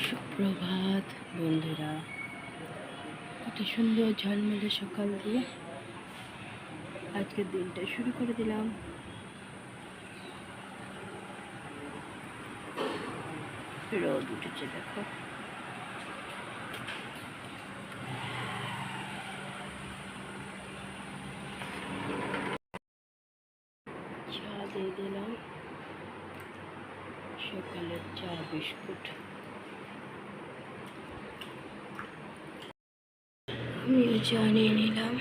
সুপ্রভাত বন্ধুরা, একটা সুন্দর ঝলমলে সকাল দিয়ে আজকের দিনটা শুরু করে দিলাম। রোদ উঠেছে, দেখো। চা দিয়ে দিলাম, সকালের চা বিস্কুট। আমিও চা নিয়ে নিলাম।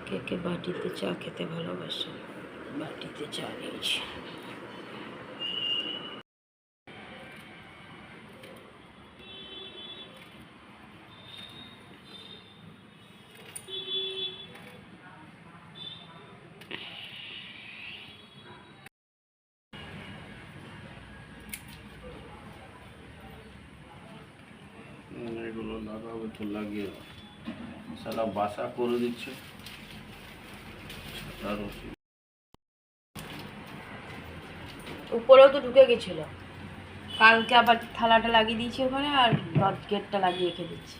কে কে বাটিতে চা খেতে ভালোবাসে, বাটিতে চা নিয়েছি। এগুলো লাগাবে তো লাগিয়ে সারা বাসা করে দিচ্ছে। উপরেও তো ঢুকে গেছিল, কালকে আবার থালাটা লাগিয়ে দিয়েছি ওখানে, আর গেটটা লাগিয়ে রেখে দিচ্ছি।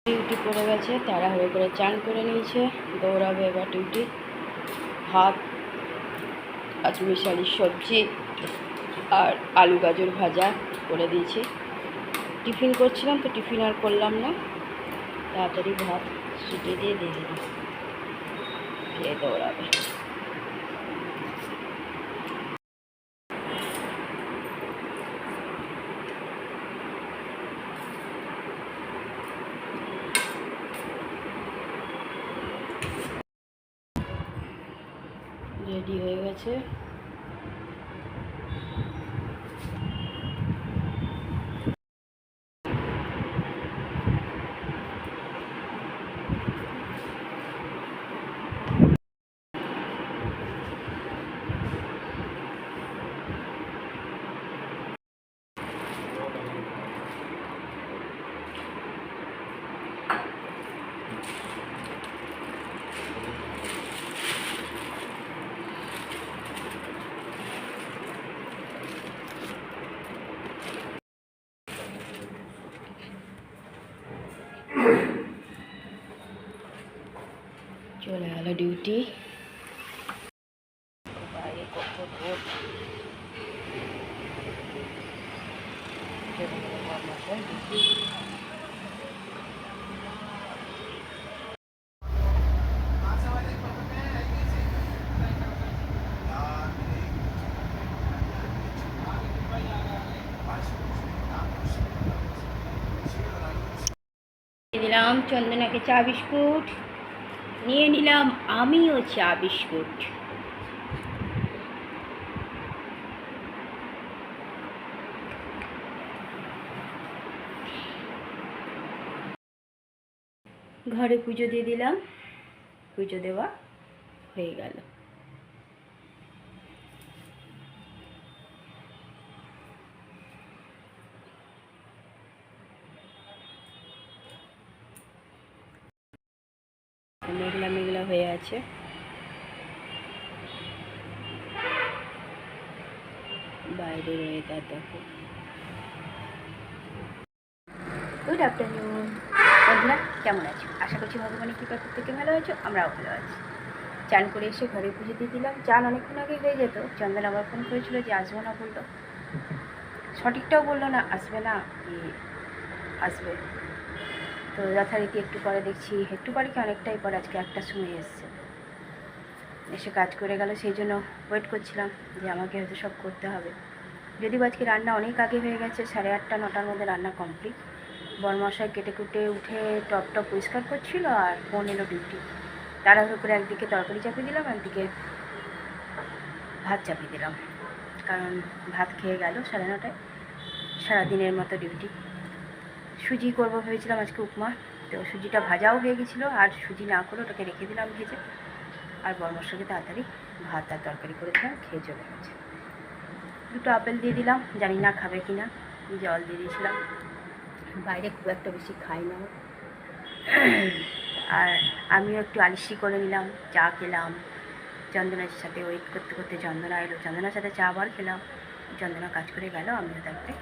ডিউটি পড়ে গেছে, তাড়াহুড়ো করে চান করে নিয়েছে, দৌড়াবে এবার ডিউটি। ভাত, পাঁচমিশালি সবজি আর আলু গাজর ভাজা করে দিয়েছি। টিফিন করছিলাম তো টিফিন আর করলাম না, তাড়াতাড়ি ভাত সিটি দিয়ে দিলাম, খেয়ে দৌড়াবে। রেডি হয়ে গেছে। চলে গেল ডিউটি। বাইরে কত রোদ। দিলাম চন্দনাকে চা বিস্কুট, নিয়ে নিলাম আমিও চা বিস্কুট। ঘরে পুজো দিয়ে দিলাম, পুজো দেওয়া হয়ে গেল। মেঘলা মেঘলা হয়ে আছে। বাইরের ওয়েদার দেখো। গুড আফটারনুন বন্ধুরা, কেমন আছো? আশা করছি ভগবানের কৃপা প্রত্যেকে ভালো আছো, আমরাও ভালো আছি। চান করে এসে ঘরে পুজো দিয়ে দিলাম। চান অনেকক্ষণ আগে হয়ে যেত। চন্দন আবার ফোন করেছিল যে আসবো না, বললো। সঠিকটাও বললো না, আসবে না কি আসবে। তো যথারীতি একটু পরে দেখছি, একটু পরে কি অনেকটাই পরে, আজকে 1টার সময় এসে কাজ করে গেল। সেই জন্য ওয়েট করছিলাম যে আমাকে হয়তো সব করতে হবে। যদিও আজকে রান্না অনেক আগে হয়ে গেছে, 8:30 9টার মধ্যে রান্না কমপ্লিট। বরমশাই কেটে কুটে উঠে টপটা পরিষ্কার করছিল, আর ফোন এলো ডিউটি। তাড়াহুড়ো করে একদিকে তরকারি চাপিয়ে দিলাম, একদিকে ভাত চাপিয়ে দিলাম, কারণ ভাত খেয়ে গেল 9:30টায়। সারাদিনের মতো ডিউটি। সুজি করবো ভেবেছিলাম আজকে, উপমা। তো সুজিটা ভাজাও হয়ে গেছিলো, আর সুজি না করে ওটাকে রেখে দিলাম ভেজে। আর বরমশাইকে তাড়াতাড়ি ভাত আর তরকারি করে দিলাম, খেয়ে চলে গেছে। 2টো আপেল দিয়ে দিলাম, জানি না খাবে কি না। জল দিয়ে দিয়েছিলাম। বাইরে খুব একটা বেশি খাই না। আর আমিও একটু আলিশি করে নিলাম, চা খেলাম। চন্দনার সাথে ওয়েট করতে করতে চন্দনা এলো, চন্দনার সাথে চা আবার খেলাম। চন্দনা কাজ করে গেল, আমিও তারপরে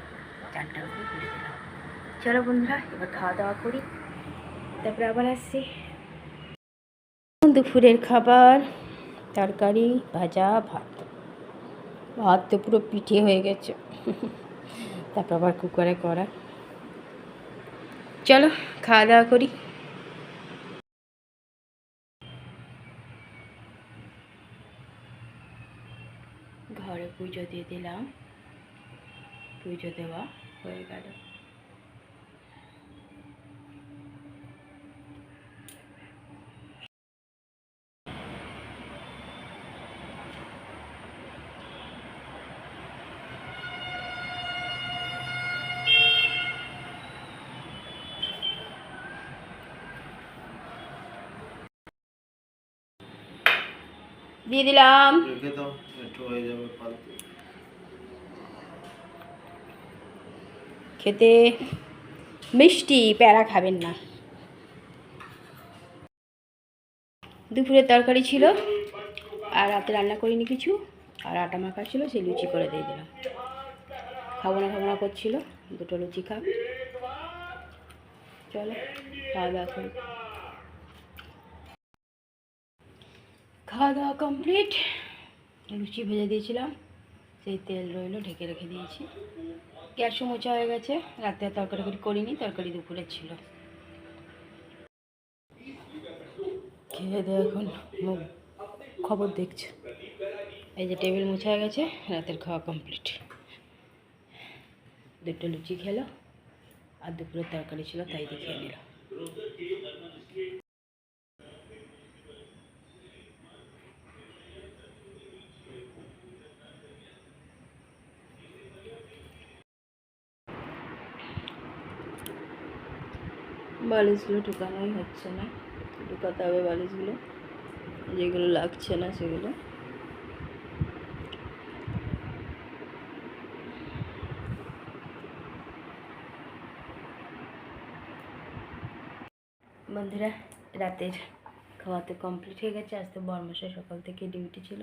চানটা করে ঘুরে দিলাম। চলো বন্ধুরা, এবার খাওয়া দাওয়া করি, তারপরে আবার আসছি। দুপুরের খাবার তরকারি, ভাজা, ভাত। ভাত তো পুরো পিঠে হয়ে গেছে, তারপর আবার কুকারে করা। চলো খাওয়া দাওয়া করি। ঘরে পুজো দিয়ে দিলাম, পুজো দেওয়া হয়ে গেল। দিয়ে দিলাম। রেখে দাও, একটু হয়ে যাবে ফালতু। খেতে মিষ্টি, প্যারা খাবেন না। দুপুরে তরকারি ছিল, আর রাতে রান্না করিনি কিছু, আর আটা মাখা ছিল, সেই লুচি করে দিয়ে দিলাম। খাবো না করছিল, দুটো লুচি খাও। চলো খাওয়া দাওয়া করি। খাওয়া দাওয়া কমপ্লিট। লুচি ভেজে দিয়েছিলাম, সেই তেল রইলো, ঢেকে রেখে দিয়েছি। গ্যাসও মোচা হয়ে গেছে, রাতে তরকারি করিনি, তরকারি দুপুরে ছিল। খেয়ে দিয়ে এখন খবর দেখছে। এই যে টেবিল মোছা হয়ে গেছে, রাতের খাওয়া কমপ্লিট। দুটো লুচি খেলো, আর দুপুরের তরকারি ছিল, তাই দিয়ে খেয়ে নিল। বালিশগুলো ঢুকানোই হচ্ছে না, ঢুকাতে হবে বালিশগুলো, যেগুলো লাগছে না সেগুলো। বন্ধুরা, রাতের খাওয়া তো কমপ্লিট হয়ে গেছে। আজ তো বর্মশাই সকাল থেকে ডিউটি ছিল,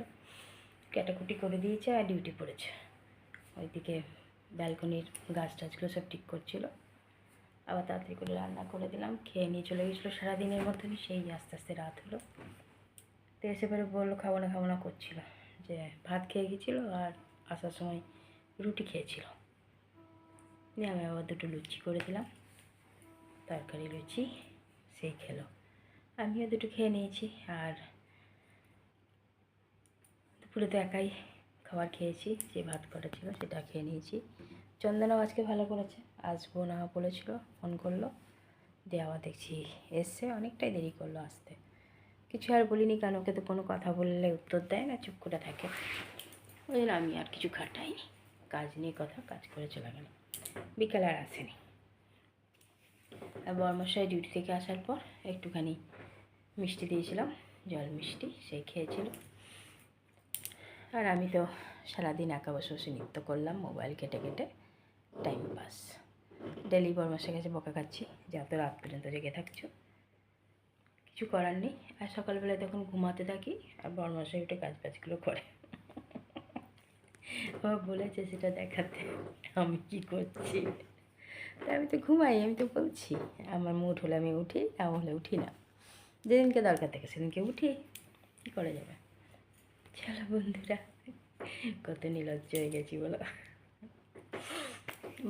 কাটাকুটি করে দিয়েছে আর ডিউটি পড়েছে। ওইদিকে ব্যালকনির গাছ টাছগুলো সব ঠিক করছিল, আবার তাড়াতাড়ি করে রান্না করে দিলাম। খেয়ে নিয়ে চলে গেছিলো সারাদিনের মধ্যে, সেই আস্তে আস্তে রাত হলো। তো এসে পরে বললো খাবো না করছিল, যে ভাত খেয়ে গেছিলো আর আসার সময় রুটি খেয়েছিল। দিয়ে আমি আবার দুটো লুচি করে দিলাম, তরকারি লুচি, সেই খেলো। আমিও দুটো খেয়ে নিয়েছি, আর দুপুরে তো একাই খাবার খেয়েছি, যে ভাত করা ছিল সেটা খেয়ে নিয়েছি। চন্দনাও আজকে ভালো করেছে, আসবো না বলেছিল, ফোন করলো, দিয়ে আবার দেখছি এসছে, অনেকটাই দেরি করলো আসতে। কিছু আর বলিনি, কারণ ওকে তো কোনো কথা বললে উত্তর দেয় না, চুপ করে থাকে। ওই জন্য আমি আর কিছু খাটাইনি, কাজ নিয়ে কথা, কাজ করে চলে গেল। বিকালে আর আসেনি। আর বর্মশাই ডিউটি থেকে আসার পর একটুখানি মিষ্টি দিয়েছিলাম, জল মিষ্টি, সেই খেয়েছিল। আর আমি তো সারাদিন একা বসে বসে নৃত্য করলাম, মোবাইল কেটে কেটে টাইম পাস। ডেলি বর্মশাই কাছে বকা খাচ্ছি, যে এত রাত পর্যন্ত জেগে থাকছো, কিছু করার নেই। আর সকালবেলায় তখন ঘুমাতে থাকি, আর বর্মশাই উঠে কাজবাজগুলো করে। ও বলেছে সেটা দেখাতে আমি কি করছি। তাই আমি তো ঘুমাই, আমি তো বলছি আমার মুড হলে আমি উঠি, না হলে উঠি না। যেদিনকে দরকার থাকে সেদিনকে উঠি, কী করা যাবে। চলো বন্ধুরা, কত নির্লজ্জ হয়ে গেছি বলো।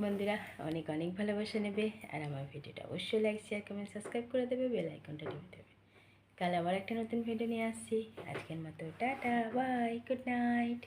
বন্ধুরা অনেক অনেক ভালোবাসা নেবে, আর আমার ভিডিওটা অবশ্যই লাইক শেয়ার কমেন্ট সাবস্ক্রাইব করে দেবে, বেল আইকনটা টিপে দেবে। কাল আবার একটা নতুন ভিডিও নিয়ে আসছি। আজকের মতো টাটা, বাই, গুড নাইট।